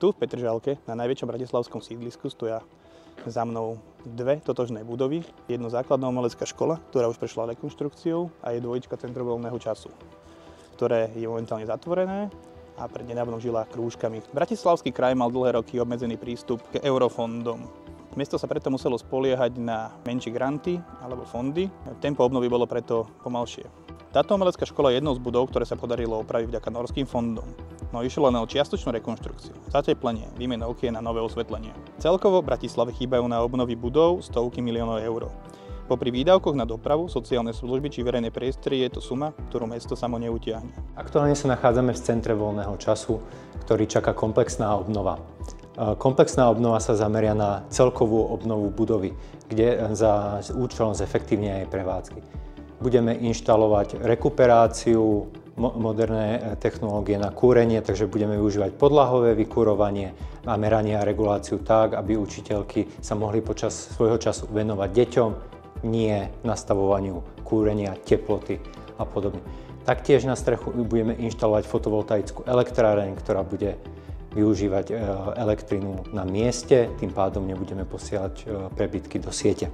Tu v Petržalke, na najväčšom bratislavskom sídlisku, stoja za mnou dve totožné budovy. Jedno základná umelecká škola, ktorá už prešla rekonštrukciou, a je dvojička Centrum voľného času, ktoré je momentálne zatvorené a prednedávnom žila krúžkami. Bratislavský kraj mal dlhé roky obmedzený prístup k eurofondom. Mesto sa preto muselo spoliehať na menšie granty alebo fondy. Tempo obnovy bolo preto pomalšie. Táto umelecká škola je jednou z budov, ktoré sa podarilo opraviť vďaka norským fondom. No išlo len o čiastočnú rekonštrukciu, zateplenie, výmenu okien a nové osvetlenie. Celkovo v Bratislave chýbajú na obnovy budov stovky miliónov eur. Popri výdavkoch na dopravu, sociálne služby či verejné priestory je to suma, ktorú mesto samo neutiahne. Aktuálne sa nachádzame v centre voľného času, ktorý čaká komplexná obnova. Komplexná obnova sa zameria na celkovú obnovu budovy, kde za účelom zefektívnenia jej prevádzky. Budeme inštalovať rekuperáciu, moderné technológie na kúrenie, takže budeme využívať podlahové vykurovanie a meranie a reguláciu tak, aby učiteľky sa mohli počas svojho času venovať deťom, nie nastavovaniu kúrenia, teploty a podobne. Taktiež na strechu budeme inštalovať fotovoltaickú elektráreň, ktorá bude využívať elektrínu na mieste, tým pádom nebudeme posielať prebytky do siete.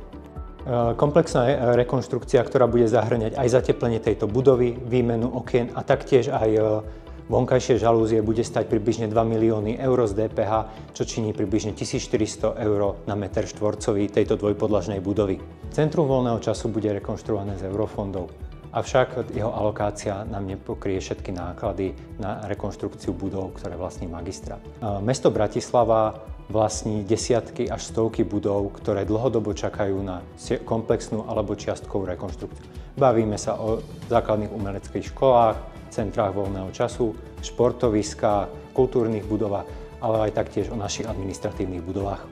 Komplexná rekonštrukcia, ktorá bude zahŕňať aj zateplenie tejto budovy, výmenu okien a taktiež aj vonkajšie žalúzie, bude stať približne 2 milióny eur z DPH, čo činí približne 1400 eur na meter štvorcový tejto dvojpodlažnej budovy. Centrum voľného času bude rekonštruované z eurofondov, avšak jeho alokácia nám nepokrie všetky náklady na rekonštrukciu budov, ktoré vlastní magistrát. Mesto Bratislava vlastní desiatky až stovky budov, ktoré dlhodobo čakajú na komplexnú alebo čiastkovú rekonštrukciu. Bavíme sa o základných umeleckých školách, centrách voľného času, športoviskách, kultúrnych budovách, ale aj taktiež o našich administratívnych budovách.